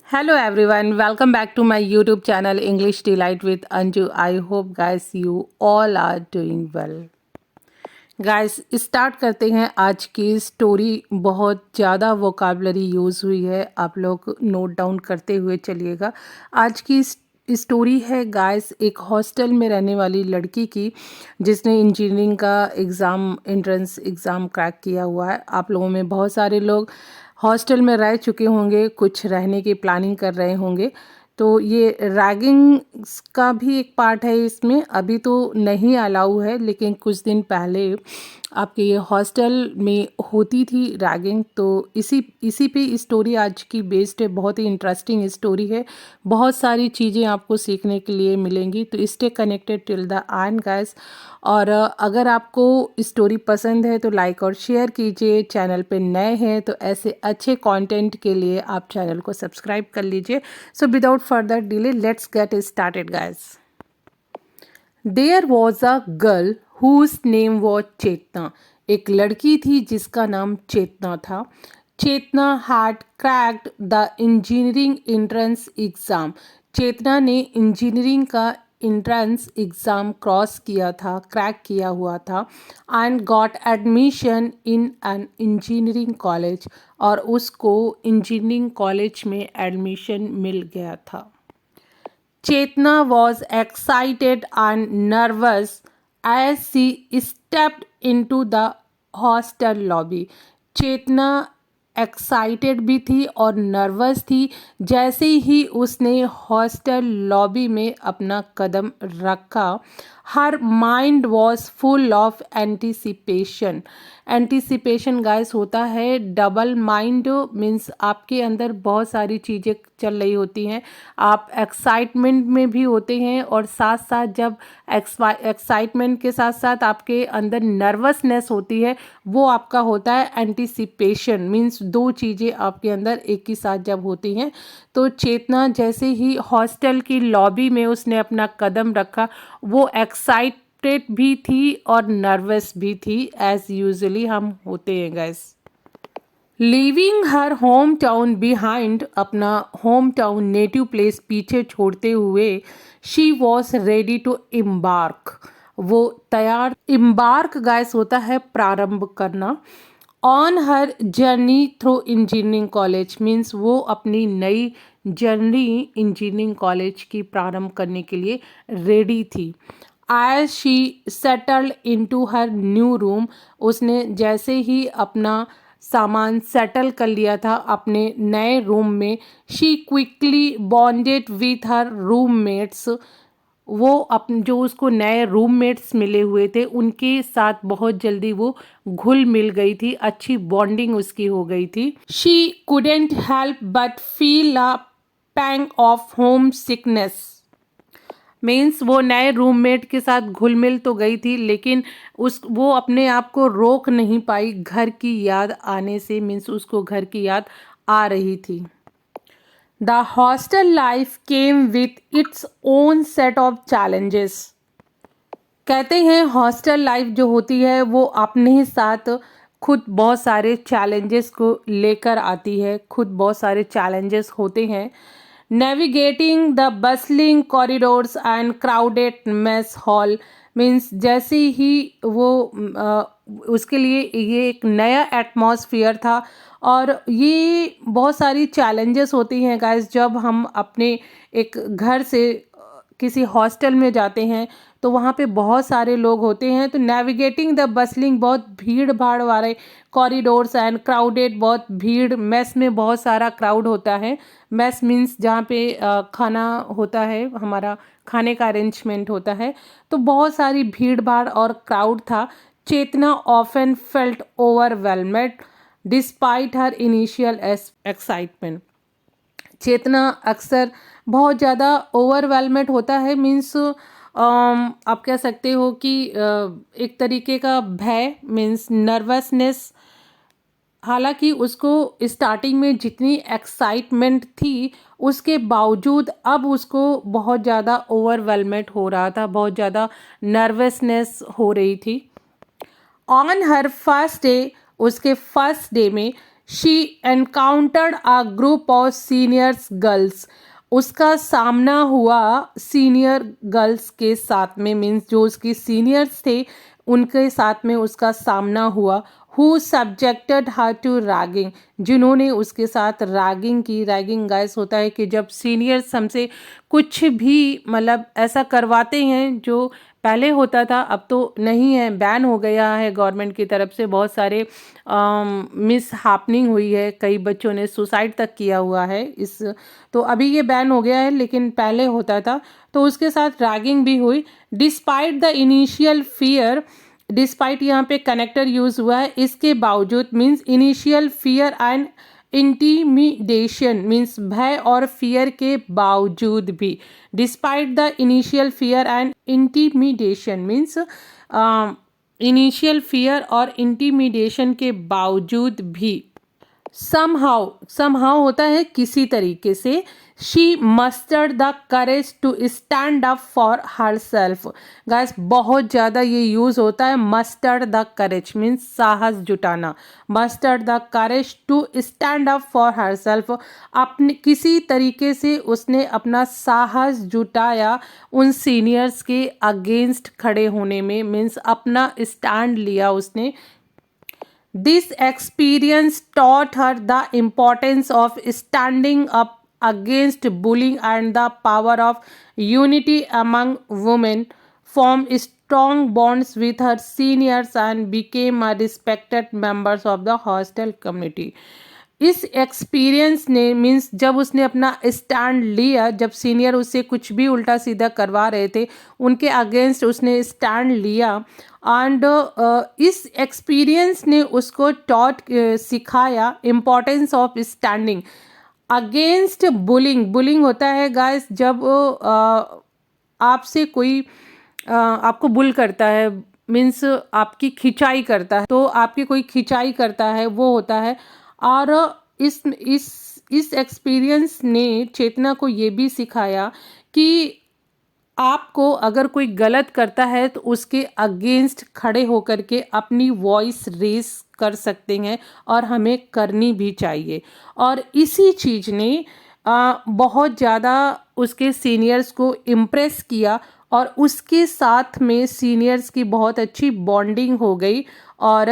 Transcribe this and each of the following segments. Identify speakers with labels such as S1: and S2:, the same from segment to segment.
S1: Hello everyone, welcome back to my YouTube channel English Delight with Anju. I hope guys you all are doing well. Guys start करते हैं आज की story. बहुत ज़्यादा vocabulary use हुई है, आप लोग नोट डाउन करते हुए चलिएगा। आज की स्टोरी है गाइस एक हॉस्टल में रहने वाली लड़की की जिसने इंजीनियरिंग का एग्ज़ाम एंट्रेंस एग्ज़ाम क्रैक किया हुआ है। आप लोगों में बहुत सारे लोग हॉस्टल में रह चुके होंगे, कुछ रहने की प्लानिंग कर रहे होंगे। तो ये रैगिंग का भी एक पार्ट है इसमें। अभी तो नहीं अलाउ है, लेकिन कुछ दिन पहले आपके ये हॉस्टल में होती थी रैगिंग। तो इसी पे स्टोरी आज की बेस्ड है। बहुत ही इंटरेस्टिंग स्टोरी है, बहुत सारी चीज़ें आपको सीखने के लिए मिलेंगी। तो stay connected till the end guys. और अगर आपको स्टोरी पसंद है तो लाइक और शेयर कीजिए। चैनल पे नए हैं तो ऐसे अच्छे कंटेंट के लिए आप चैनल को सब्सक्राइब कर लीजिए। So without further delay let's get started guys. There was a girl whose name was Chetna. एक लड़की थी जिसका नाम चेतना था। Chetna had cracked the engineering entrance exam. Chetna ने इंजीनियरिंग का एंट्रेंस एग्ज़ाम क्रॉस किया था, क्रैक किया हुआ था। And got admission in an engineering college, और उसको इंजीनियरिंग कॉलेज में एडमिशन मिल गया था। Chetna was excited and nervous as she stepped into the hostel lobby. Chetna excited भी थी और नर्वस थी जैसे ही उसने हॉस्टल लॉबी में अपना कदम रखा। Her mind was full of anticipation. Anticipation guys होता है डबल माइंड, मीन्स आपके अंदर बहुत सारी चीज़ें चल रही होती हैं। आप एक्साइटमेंट में भी होते हैं और साथ साथ जब एक्साइटमेंट के साथ साथ आपके अंदर नर्वसनेस होती है, वो आपका होता है एंटिसिपेशन। मीन्स दो चीज़ें आपके अंदर एक ही साथ जब होती हैं। तो चेतना जैसे ही हॉस्टल की लॉबी में उसने अपना कदम रखा, वो एक्साइटेड भी थी और नर्वस भी थी, एज यूजुअली हम होते हैं guys. Leaving her home town behind, अपना होम टाउन नेटिव प्लेस पीछे छोड़ते हुए, she was ready to embark. वो तैयार, इम्बार्क गाइस होता है प्रारंभ करना। On her journey through engineering college, means वो अपनी नई जर्नी इंजीनियरिंग कॉलेज की प्रारंभ करने के लिए रेडी थी। As she settled into her new room, उसने जैसे ही अपना सामान सेटल कर लिया था अपने नए रूम में, she quickly bonded with her roommates. वो अपन जो उसको नए रूममेट्स मिले हुए थे उनके साथ बहुत जल्दी वो घुल मिल गई थी, अच्छी बॉन्डिंग उसकी हो गई थी। She couldn't help but feel a pang of homesickness. Means वो नए रूममेट के साथ घुल मिल तो गई थी, लेकिन वो अपने आप को रोक नहीं पाई घर की याद आने से। मीन्स उसको घर की याद आ रही थी। The hostel life came with its own set of challenges. कहते हैं हॉस्टल लाइफ जो होती है वो अपने साथ खुद बहुत सारे चैलेंजेस को लेकर आती है, खुद बहुत सारे चैलेंजेस होते हैं। Navigating the bustling corridors and crowded mess hall, means जैसे ही वो उसके लिए ये एक नया एटमॉस्फेयर था। और ये बहुत सारी चैलेंजेस होती हैं गाइस जब हम अपने एक घर से किसी हॉस्टल में जाते हैं तो वहाँ पे बहुत सारे लोग होते हैं। तो नेविगेटिंग द बसलिंग, बहुत भीड़ भाड़ वाले कॉरिडोर्स एंड क्राउडेड, बहुत भीड़, मेस में बहुत सारा क्राउड होता है। मेस मीन्स जहाँ पे खाना होता है, हमारा खाने का अरेंजमेंट होता है। तो बहुत सारी भीड़ भाड़ और क्राउड था। Chetna often felt overwhelmed despite her initial excitement. Chetna अक्सर बहुत ज़्यादा ओवरवेलमेड होता है, मीन्स आप कह सकते हो कि एक तरीके का भय, मीन्स नर्वसनेस। हालांकि उसको स्टार्टिंग में जितनी एक्साइटमेंट थी उसके बावजूद अब उसको बहुत ज़्यादा ओवरवेलमेड हो रहा था, बहुत ज़्यादा नर्वसनेस हो रही थी। ऑन हर फर्स्ट डे, उसके फर्स्ट डे में she encountered a group of seniors girls, उसका सामना हुआ सीनियर गर्ल्स के साथ में, मीन्स जो उसकी सीनियर्स थे उनके साथ में उसका सामना हुआ। Who subjected her to ragging, जिन्होंने उसके साथ रैगिंग की। रैगिंग गाइस होता है कि जब सीनियर्स हमसे कुछ भी मतलब ऐसा करवाते हैं जो पहले होता था, अब तो नहीं है, बैन हो गया है गवर्नमेंट की तरफ से। बहुत सारे मिस हैपनिंग हुई है, कई बच्चों ने सुसाइड तक किया हुआ है इस, तो अभी ये बैन हो गया है, लेकिन पहले होता था। तो उसके साथ रैगिंग भी हुई। Despite the initial fear, despite यहाँ पे कनेक्टर यूज हुआ है, इसके बावजूद, means initial fear and intimidation, means भय और फियर के बावजूद भी। Despite the initial fear and intimidation means initial fear और इंटीमिडेशन के बावजूद भी। समहाउ होता है किसी तरीके से। She mustered the courage to stand up for herself. Guys बहुत ज़्यादा ये यूज़ होता है, मस्टर्ड द करेज मीन्स साहस जुटाना। Mustered the courage to stand up for herself, अपने किसी तरीके से उसने अपना साहस जुटाया उन सीनियर्स के अगेंस्ट खड़े होने में, मीन्स अपना स्टैंड लिया उसने। This experience taught her the importance of standing up against bullying and the power of unity among women, formed strong bonds with her seniors and became a respected members of the hostel community. इस experience ने, means जब उसने अपना stand लिया, जब senior उससे कुछ भी उल्टा सीधा करवा रहे थे उनके अगेंस्ट उसने स्टैंड लिया, एंड इस एक्सपीरियंस ने उसको टॉट सिखाया importance of standing against bullying. Bullying होता है गाइस जब आपसे कोई आपको बुल करता है, मीन्स आपकी खिंचाई करता है, तो आपकी कोई खिंचाई करता है वो होता है। और इस एक्सपीरियंस ने चेतना को ये भी सिखाया कि आपको अगर कोई गलत करता है तो उसके अगेंस्ट खड़े होकर के अपनी वॉइस रेस कर सकते हैं, और हमें करनी भी चाहिए। और इसी चीज़ ने बहुत ज़्यादा उसके सीनियर्स को इम्प्रेस किया, और उसके साथ में सीनियर्स की बहुत अच्छी बॉन्डिंग हो गई, और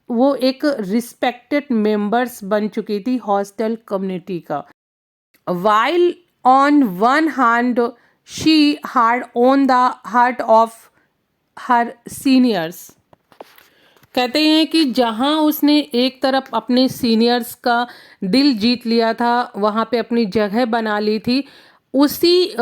S1: वो एक रिस्पेक्टेड मेंबर्स बन चुकी थी हॉस्टल कम्युनिटी का। While on one hand she had own the heart of her seniors, कहते हैं कि जहाँ उसने एक तरफ अपने सीनियर्स का दिल जीत लिया था, वहाँ पे अपनी जगह बना ली थी, उसी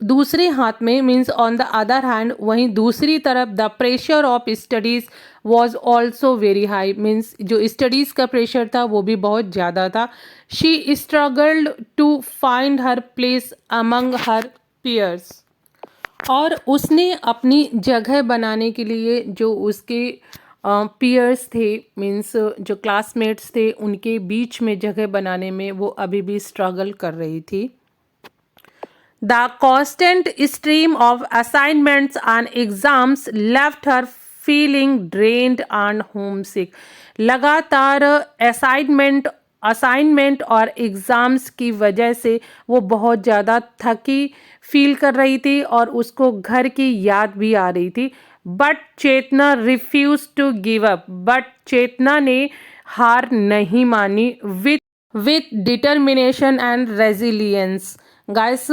S1: दूसरे हाथ में, means on the other hand, वहीं दूसरी तरफ the pressure of studies was also very high, means जो स्टडीज़ का प्रेशर था वो भी बहुत ज़्यादा था। She struggled to find her place among her peers, और उसने अपनी जगह बनाने के लिए जो उसके पीयर्स थे, मीन्स जो क्लासमेट्स थे, उनके बीच में जगह बनाने में वो अभी भी स्ट्रगल कर रही थी। The constant stream of assignments and exams left her feeling drained and homesick. लगातार असाइनमेंट और एग्ज़ाम्स की वजह से वो बहुत ज़्यादा थकी फील कर रही थी, और उसको घर की याद भी आ रही थी। But Chetna refuse to give up, but Chetna ने हार नहीं मानी। With determination and resilience, guys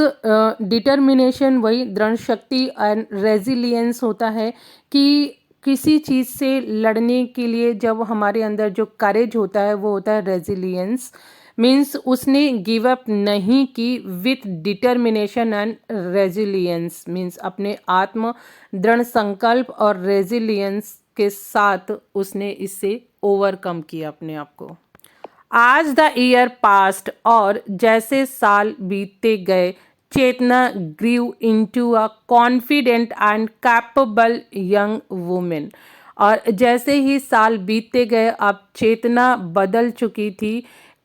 S1: determination वही दृढ़ शक्ति, एंड रेजिलियंस होता है कि किसी चीज़ से लड़ने के लिए जब हमारे अंदर जो करेज होता है वो होता है रेजिलियंस। मीन्स उसने गिव अप नहीं की। With determination and resilience means अपने आत्म दृढ़ संकल्प और रेजिलियंस के साथ उसने इससे ओवरकम किया अपने आप को। आज द ईयर पास्ट, और जैसे साल बीतते गए, Chetna grew into a confident and capable young women, और जैसे ही साल बीतते गए अब चेतना बदल चुकी थी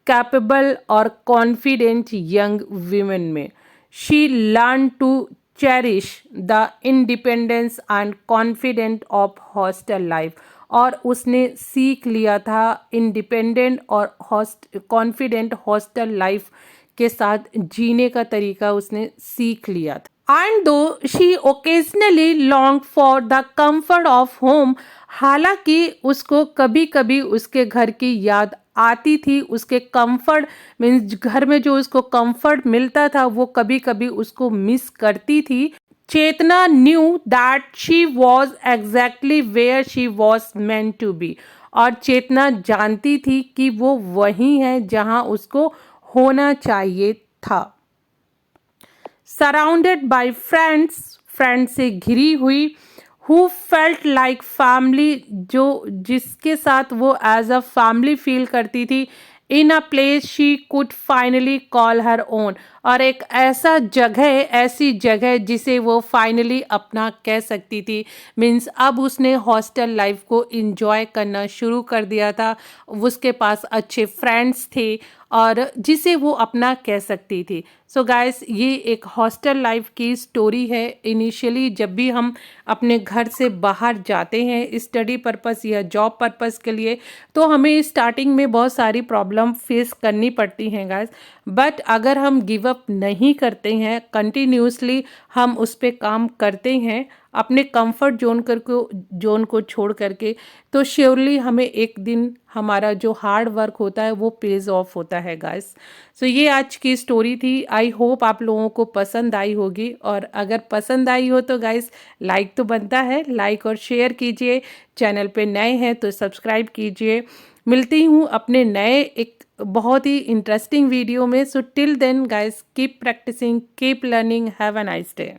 S1: कैपेबल और कॉन्फिडेंट यंग वुमेन में। She learn to cherish the independence and confident of hostel life, और उसने सीख लिया था इंडिपेंडेंट और कॉन्फिडेंट हॉस्टल लाइफ के साथ जीने का तरीका उसने सीख लिया था। एंड दो she occasionally long for the comfort of home, हालांकि उसको कभी कभी उसके घर की याद आती थी, उसके कंफर्ट मीन्स घर में जो उसको कंफर्ट मिलता था वो कभी कभी उसको मिस करती थी। Chetna knew that she was exactly where she was meant to be, और चेतना जानती थी कि वो वही है जहां उसको होना चाहिए था। सराउंडेड बाय फ्रेंड्स, फ्रेंड से घिरी हुई, हु फेल्ट लाइक फैमिली, जो जिसके साथ वो एज अ फैमिली फील करती थी, in a place she could finally call her own, और एक ऐसा जगह, ऐसी जगह जिसे वो फाइनली अपना कह सकती थी। मीन्स अब उसने हॉस्टल लाइफ को इंजॉय करना शुरू कर दिया था, उसके पास अच्छे फ्रेंड्स थे और जिसे वो अपना कह सकती थी। सो गाइस, ये एक हॉस्टल लाइफ की स्टोरी है। इनिशियली जब भी हम अपने घर से बाहर जाते हैं स्टडी पर्पस या जॉब पर्पस के लिए, तो हमें स्टार्टिंग में बहुत सारी प्रॉब्लम फेस करनी पड़ती हैं गाइस, बट अगर हम गिव अप नहीं करते हैं, कंटिन्यूसली हम उस पर काम करते हैं अपने कंफर्ट जोन को छोड़ करके, तो श्योरली हमें एक दिन हमारा जो हार्ड वर्क होता है वो पेज ऑफ होता है गाइस। सो ये आज की स्टोरी थी। आई होप आप लोगों को पसंद आई होगी, और अगर पसंद आई हो तो गाइस लाइक तो बनता है, लाइक और शेयर कीजिए। चैनल पे नए हैं तो सब्सक्राइब कीजिए। मिलती हूँ अपने नए एक बहुत ही इंटरेस्टिंग वीडियो में। So till then guys, keep practising, keep learning, have a nice day.